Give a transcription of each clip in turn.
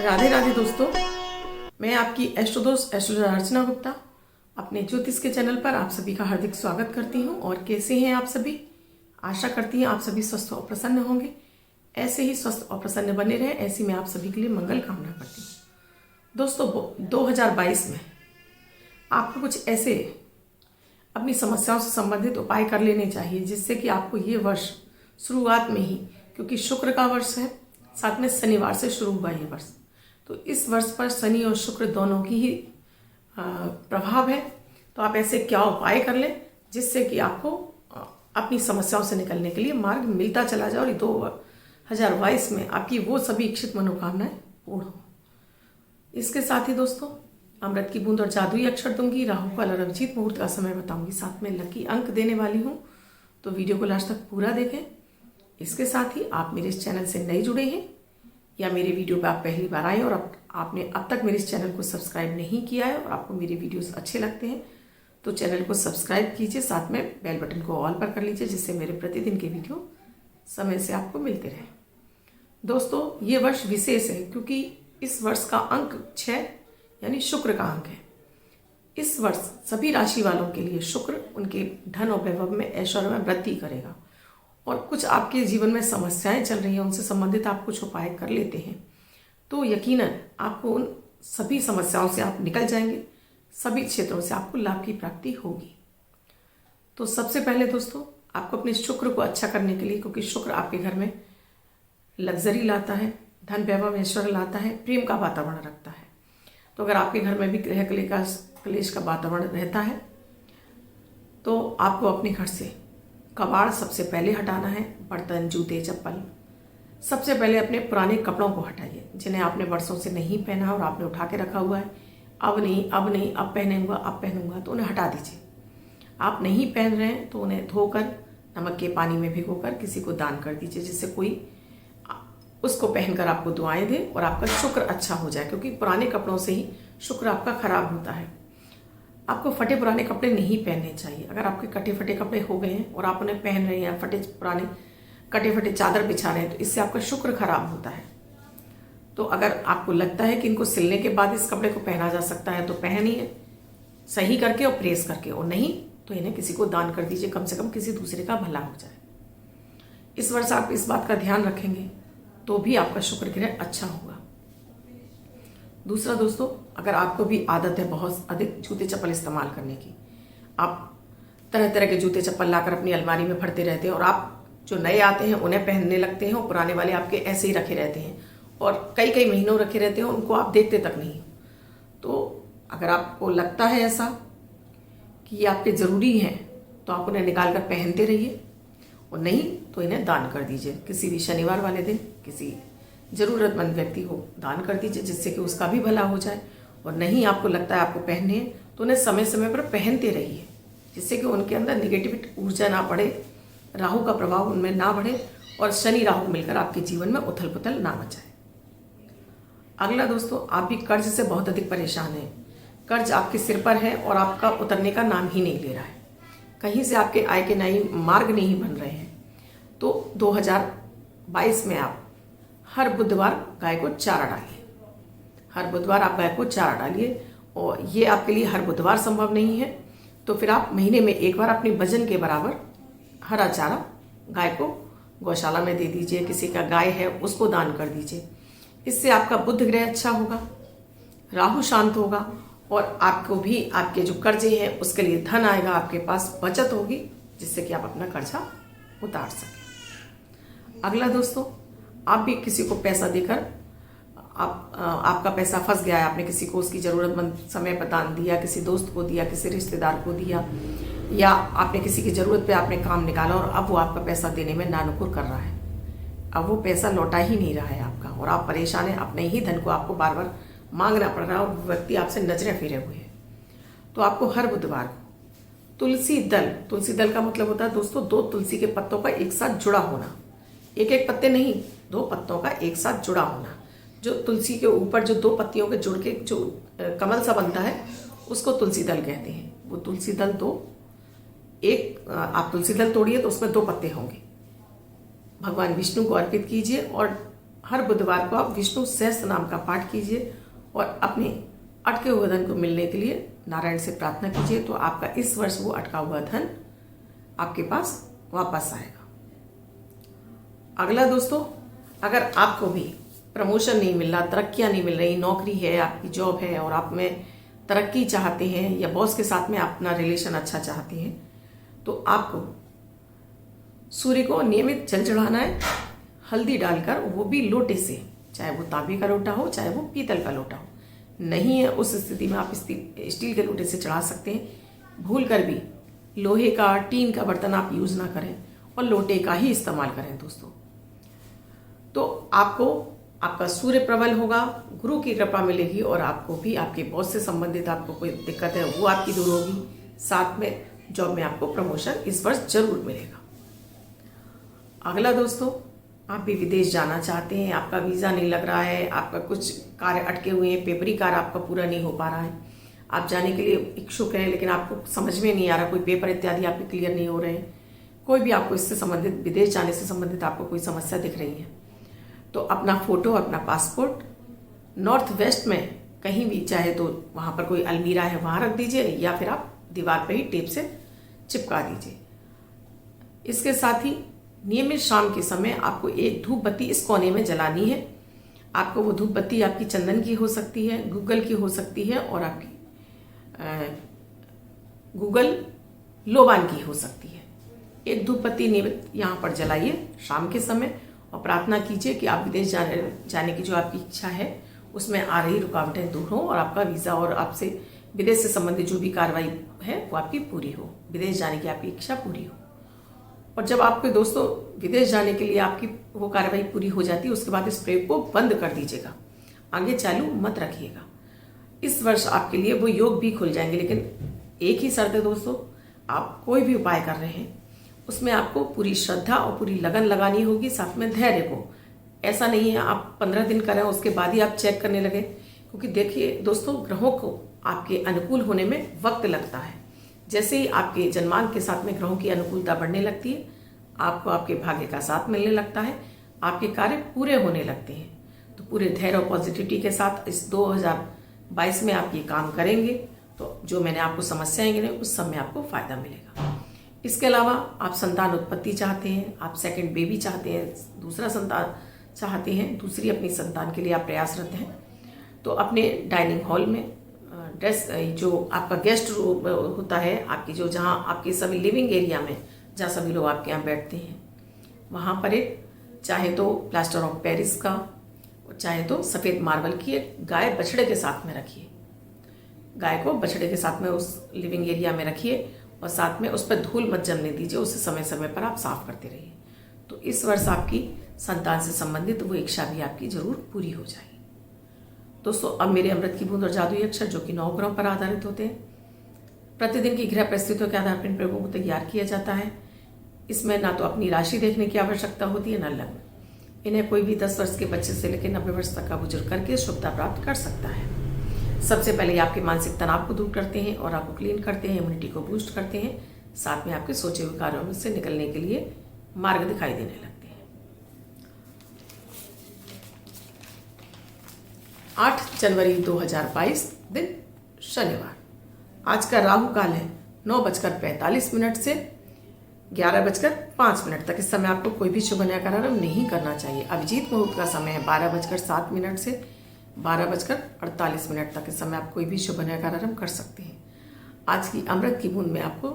राधे राधे दोस्तों, मैं आपकी एस्ट्रो दोस्त एस्ट्रोलॉजर अर्चना गुप्ता अपने ज्योतिष के चैनल पर आप सभी का हार्दिक स्वागत करती हूं। और कैसे हैं आप सभी? आशा करती हैं आप सभी स्वस्थ और प्रसन्न होंगे। ऐसे ही स्वस्थ और प्रसन्न बने रहें, ऐसी मैं आप सभी के लिए मंगल कामना करती हूं। दोस्तों 2022 में आपको कुछ ऐसे अपनी समस्याओं से संबंधित उपाय कर लेने चाहिए जिससे कि आपको ये वर्ष शुरुआत में ही, क्योंकि शुक्र का वर्ष है, साथ में शनिवार से शुरू हुआ ये वर्ष, तो इस वर्ष पर शनि और शुक्र दोनों की ही प्रभाव है। तो आप ऐसे क्या उपाय कर लें जिससे कि आपको अपनी समस्याओं से निकलने के लिए मार्ग मिलता चला जाए और 2022 में आपकी वो सभी इच्छित मनोकामनाएं पूर्ण हो। इसके साथ ही दोस्तों अमृत की बूंद और जादुई अक्षर दूंगी, राहु काल और अभिजीत मुहूर्त का समय बताऊंगी, साथ में लकी अंक देने वाली हूँ, तो वीडियो को लास्ट तक पूरा देखें। इसके साथ ही आप मेरे इस चैनल से नए जुड़े हैं या मेरे वीडियो पर आप पहली बार आए और आपने अब तक मेरे इस चैनल को सब्सक्राइब नहीं किया है और आपको मेरे वीडियोस अच्छे लगते हैं तो चैनल को सब्सक्राइब कीजिए, साथ में बेल बटन को ऑल पर कर लीजिए जिससे मेरे प्रतिदिन के वीडियो समय से आपको मिलते रहे। दोस्तों ये वर्ष विशेष है क्योंकि इस वर्ष का अंक 6 यानी शुक्र का अंक है। इस वर्ष सभी राशि वालों के लिए शुक्र उनके धन और वैभव में, ऐश्वर्य में वृद्धि करेगा और कुछ आपके जीवन में समस्याएं चल रही हैं उनसे संबंधित आप कुछ उपाय कर लेते हैं तो यकीनन आपको उन सभी समस्याओं से आप निकल जाएंगे, सभी क्षेत्रों से आपको लाभ की प्राप्ति होगी। तो सबसे पहले दोस्तों आपको अपने शुक्र को अच्छा करने के लिए, क्योंकि शुक्र आपके घर में लग्जरी लाता है, धन वैभव ऐश्वर्य लाता है, प्रेम का वातावरण रखता है, तो अगर आपके घर में भी ग्रह क्लेश का वातावरण रहता है तो आपको अपने घर से कबाड़ सबसे पहले हटाना है। बर्तन, जूते, चप्पल सबसे पहले अपने पुराने कपड़ों को हटाइए जिन्हें आपने वर्षों से नहीं पहना और आपने उठा के रखा हुआ है, अब नहीं, अब पहनूंगा, तो उन्हें हटा दीजिए। आप नहीं पहन रहे हैं तो उन्हें धोकर नमक के पानी में भिगोकर किसी को दान कर दीजिए जिससे कोई उसको पहनकर आपको दुआएं दे और आपका शुक्र अच्छा हो जाए, क्योंकि पुराने कपड़ों से ही शुक्र आपका खराब होता है। आपको फटे पुराने कपड़े नहीं पहनने चाहिए। अगर आपके कटे फटे कपड़े हो गए हैं और आप उन्हें पहन रहे हैं, कटे फटे चादर बिछा रहे हैं, तो इससे आपका शुक्र खराब होता है। तो अगर आपको लगता है कि इनको सिलने के बाद इस कपड़े को पहना जा सकता है तो पहनिए, सही करके और प्रेस करके, और नहीं तो इन्हें किसी को दान कर दीजिए, कम से कम किसी दूसरे का भला हो जाए। इस वर्ष आप इस बात का ध्यान रखेंगे तो भी आपका शुक्र ग्रह अच्छा होगा। दूसरा दोस्तों, अगर आपको भी आदत है बहुत अधिक जूते चप्पल इस्तेमाल करने की, आप तरह तरह के जूते चप्पल लाकर अपनी अलमारी में भरते रहते हैं और आप जो नए आते हैं उन्हें पहनने लगते हैं और पुराने वाले आपके ऐसे ही रखे रहते हैं और कई कई महीनों रखे रहते हैं, उनको आप देखते तक नहीं। तो अगर आपको लगता है ऐसा कि ये आपके ज़रूरी हैं तो आप उन्हें निकाल कर पहनते रहिए, और नहीं तो इन्हें दान कर दीजिए। किसी भी शनिवार वाले दिन किसी ज़रूरतमंद व्यक्ति को दान कर दीजिए जिससे कि उसका भी भला हो जाए। और नहीं आपको लगता है आपको पहनने हैं तो उन्हें समय समय पर पहनते रहिए जिससे कि उनके अंदर निगेटिव ऊर्जा ना बढ़े, राहु का प्रभाव उनमें ना बढ़े और शनि राहु मिलकर आपके जीवन में उथल पुथल ना मचाए। अगला दोस्तों, आप भी कर्ज से बहुत अधिक परेशान हैं। कर्ज आपके सिर पर है और आपका उतरने का नाम ही नहीं ले रहा है, कहीं से आपके आय के नए मार्ग नहीं बन रहे हैं। तो 2022 में आप हर बुधवार गाय को चारा डालिए। हर बुधवार आप गाय को चारा डालिए, और ये आपके लिए हर बुधवार संभव नहीं है तो फिर आप महीने में एक बार अपने वजन के बराबर हरा चारा गाय को गौशाला में दे दीजिए, किसी का गाय है उसको दान कर दीजिए। इससे आपका बुध ग्रह अच्छा होगा, राहु शांत होगा और आपको भी आपके जो कर्जे हैं उसके लिए धन आएगा, आपके पास बचत होगी जिससे कि आप अपना कर्जा उतार सकें। अगला दोस्तों, आप भी किसी को पैसा देकर आपका पैसा फंस गया है, आपने किसी को उसकी ज़रूरतमंद समय पर दान दिया, किसी दोस्त को दिया, किसी रिश्तेदार को दिया, या आपने किसी की ज़रूरत पे आपने काम निकाला और अब वो आपका पैसा देने में नानुकुर कर रहा है, अब वो पैसा लौटा ही नहीं रहा है आपका और आप परेशान हैं, अपने ही धन को आपको बार बार मांगना पड़ रहा है और वो व्यक्ति आपसे नजरें फेरे हुए हैं। तो आपको हर बुधवार को तुलसी दल का मतलब होता है दोस्तों 2 तुलसी के पत्तों का एक साथ जुड़ा होना, एक एक पत्ते नहीं, 2 पत्तों का एक साथ जुड़ा होना। जो तुलसी के ऊपर जो 2 पत्तियों के जुड़ के जो कमल सा बनता है उसको तुलसी दल कहते हैं। वो तुलसी दल आप तुलसी दल तोड़िए तो उसमें 2 पत्ते होंगे, भगवान विष्णु को अर्पित कीजिए और हर बुधवार को आप विष्णु सहस्त्र नाम का पाठ कीजिए और अपने अटके हुए धन को मिलने के लिए नारायण से प्रार्थना कीजिए, तो आपका इस वर्ष वो अटका हुआ धन आपके पास वापस आएगा। अगला दोस्तों, अगर आपको भी प्रमोशन नहीं मिल रहा, तरक्कियां नहीं मिल रही, नौकरी है, आपकी जॉब है और आप में तरक्की चाहते हैं या बॉस के साथ में अपना रिलेशन अच्छा चाहते हैं, तो आपको सूर्य को नियमित जल चढ़ाना है, हल्दी डालकर, वो भी लोटे से, चाहे वो तांबे का लोटा हो चाहे वो पीतल का लोटा हो। नहीं है उस स्थिति में आप स्टील के लोटे से चढ़ा सकते हैं। भूल कर भी लोहे का, टीन का बर्तन आप यूज ना करें और लोटे का ही इस्तेमाल करें दोस्तों। तो आपको आपका सूर्य प्रबल होगा, गुरु की कृपा मिलेगी और आपको भी आपके बॉस से संबंधित आपको कोई दिक्कत है वो आपकी दूर होगी। साथ में जॉब में आपको प्रमोशन इस वर्ष जरूर मिलेगा। अगला दोस्तों, आप भी विदेश जाना चाहते हैं, आपका वीज़ा नहीं लग रहा है, आपका कुछ कार्य अटके हुए हैं, पेपरी कार्य आपका पूरा नहीं हो पा रहा है, आप जाने के लिए इच्छुक हैं लेकिन आपको समझ में नहीं आ रहा, कोई पेपर इत्यादि आपके क्लियर नहीं हो रहे हैं, कोई भी आपको इससे संबंधित, विदेश जाने से संबंधित आपको कोई समस्या दिख रही है, तो अपना फोटो, अपना पासपोर्ट नॉर्थ वेस्ट में कहीं भी, चाहे तो वहाँ पर कोई अलमीरा है वहाँ रख दीजिए या फिर आप दीवार पर ही टेप से चिपका दीजिए। इसके साथ ही नियमित शाम के समय आपको एक धूप बत्ती इस कोने में जलानी है। आपको वो धूप बत्ती आपकी चंदन की हो सकती है, गूगल की हो सकती है और आपकी गूगल लोबान की हो सकती है। एक धूप बत्ती नियमित यहाँ पर जलाइए शाम के समय और प्रार्थना कीजिए कि आप विदेश जाने की जो आपकी इच्छा है उसमें आ रही रुकावटें दूर हो और आपका वीज़ा और आपसे विदेश से संबंधित जो भी कार्रवाई है वो आपकी पूरी हो, विदेश जाने की आपकी इच्छा पूरी हो। और जब आपके दोस्तों विदेश जाने के लिए आपकी वो कार्रवाई पूरी हो जाती है, उसके बाद इस प्रयोग को बंद कर दीजिएगा, आगे चालू मत रखिएगा। इस वर्ष आपके लिए वो योग भी खुल जाएंगे, लेकिन एक ही शर्त है दोस्तों, आप कोई भी उपाय कर रहे हैं उसमें आपको पूरी श्रद्धा और पूरी लगन लगानी होगी, साथ में धैर्य को। ऐसा नहीं है आप 15 दिन करें उसके बाद ही आप चेक करने लगे, क्योंकि देखिए दोस्तों, ग्रहों को आपके अनुकूल होने में वक्त लगता है। जैसे ही आपके जन्मांक के साथ में ग्रहों की अनुकूलता बढ़ने लगती है, आपको आपके भाग्य का साथ मिलने लगता है, आपके कार्य पूरे होने लगते हैं। तो पूरे धैर्य और पॉजिटिविटी के साथ इस 2022 में आप ये काम करेंगे तो जो मैंने आपको समस्याएं गिने उस सब में आपको फायदा मिलेगा। इसके अलावा आप संतान उत्पत्ति चाहते हैं, आप सेकंड बेबी चाहते हैं, दूसरा संतान चाहते हैं, दूसरी अपनी संतान के लिए आप प्रयासरत हैं, तो अपने डाइनिंग हॉल में ड्रेस, जो आपका गेस्ट रूम होता है आपकी, जो जहाँ आपके सभी लिविंग एरिया में जहाँ सभी लोग आपके यहाँ बैठते हैं, वहाँ पर एक चाहे तो प्लास्टर ऑफ पेरिस का और चाहे तो सफ़ेद मार्बल की एक गाय बछड़े के साथ में रखिए। गाय को बछड़े के साथ में उस लिविंग एरिया में रखिए और साथ में उस पर धूल मत जमने दीजिए, उसे समय समय पर आप साफ करते रहिए। तो इस वर्ष आपकी संतान से संबंधित वो इच्छा भी आपकी जरूर पूरी हो जाएगी। दोस्तों, अब मेरे अमृत की बूंद और जादुई अक्षर जो कि 9 ग्रहों पर आधारित होते हैं, प्रतिदिन की ग्रह परिस्थितियों के आधार पर इन प्रयोगों को तैयार किया जाता है। इसमें ना तो अपनी राशि देखने की आवश्यकता होती है, ना लग्न। इन्हें कोई भी 10 वर्ष के बच्चे से लेकर 90 वर्ष तक का बुजुर्ग करके शुभता प्राप्त कर सकता है। सबसे पहले आपके मानसिक तनाव को दूर करते हैं और आपको क्लीन करते हैं, इम्यूनिटी को बूस्ट करते हैं, साथ में आपके सोचे हुए कार्यों में से निकलने के लिए मार्ग दिखाई देने लगते हैं। 8 जनवरी 2022 दिन शनिवार। आज का राहु काल है 9:45 से 11:05 तक। इस समय आपको कोई भी शुभ कार्य नहीं करना चाहिए। अभिजीत मुहूर्त का समय है 12:07 से 12:48 तक। इस समय आप कोई भी शुभ कार्य कर सकते हैं। आज की अमृत की बूंद में आपको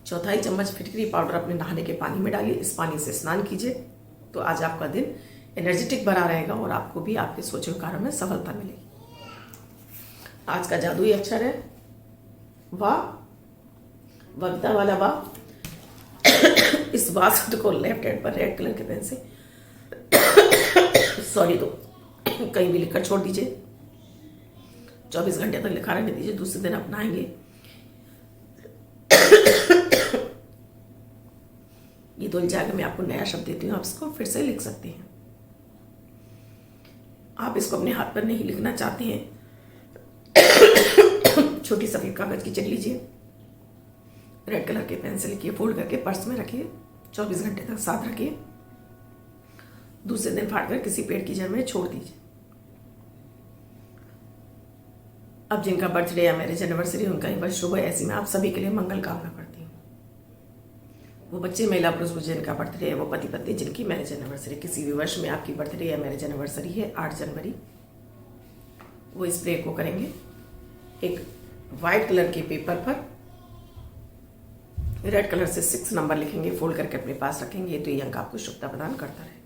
1/4 चम्मच फिटकरी पाउडर अपने नहाने के पानी में डालिए। इस पानी से स्नान कीजिए तो आज आपका दिन एनर्जेटिक बना रहेगा और आपको भी आपके सोचे हुए कार्यों में सफलता मिलेगी। आज का जादुई अक्षर है वाह, वक्ता वाला वाह। इस वाह शब्द को लेफ्ट हैंड पर रेड कलर के पेन से तो कहीं भी लिखकर छोड़ दीजिए। 24 घंटे तक लिखा रहने दीजिए, दूसरे दिन अपनाएंगे। ये धुल जाएगा। मैं आपको नया शब्द देती हूँ, आप इसको फिर से लिख सकते हैं। आप इसको अपने हाथ पर नहीं लिखना चाहते हैं, छोटी सफेद कागज की चिट लीजिए, रेड कलर के पेन से लिखिए, फोल्ड करके पर्स में रखिए, 24 घंटे तक साथ रखिए। दूसरे दिन फाड़कर किसी पेड़ की जड़ में छोड़ दीजिए। अब जिनका बर्थडे या मैरिज एनिवर्सरी उनका ही वर्ष शुभ है, ऐसी मैं आप सभी के लिए मंगल कामना करती हूँ। वो बच्चे, महिला, पुरुष जिनका बर्थडे है, वो पति पत्नी जिनकी मैरिज एनिवर्सरी, किसी भी वर्ष में आपकी बर्थडे या मैरिज एनिवर्सरी है 8 जनवरी, वो स्प्रे को करेंगे एक वाइट कलर के पेपर पर रेड कलर से 6 नंबर लिखेंगे, फोल्ड करके अपने पास रखेंगे, तो ये अंक आपको शुभता प्रदान करता रहे।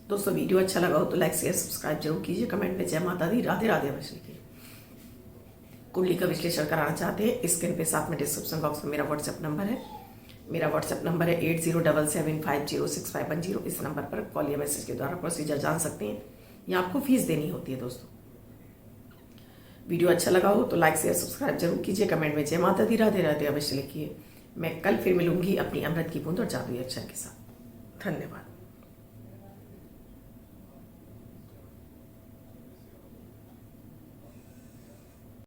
दोस्तों वीडियो अच्छा लगा हो तो लाइक शेयर सब्सक्राइब जरूर कीजिए। कमेंट में जय माता दी, राधे राधे अवश्य लिखिए। कुंडली का विश्लेषण कराना चाहते हैं, स्क्रीन पे साथ में डिस्क्रिप्शन बॉक्स में मेरा व्हाट्सएप नंबर है। मेरा व्हाट्सएप नंबर है 8077506510। इस नंबर पर कॉल या मैसेज के द्वारा प्रोसीजर जान सकते हैं या आपको फीस देनी होती है। दोस्तों वीडियो अच्छा लगा हो तो लाइक शेयर सब्सक्राइब जरूर कीजिए। कमेंट में जय माता दी, राधे राधे अवश्य लिखिए। मैं कल फिर मिलूंगी अपनी अमृत की बूंद और जादुई अक्षर के साथ। धन्यवाद।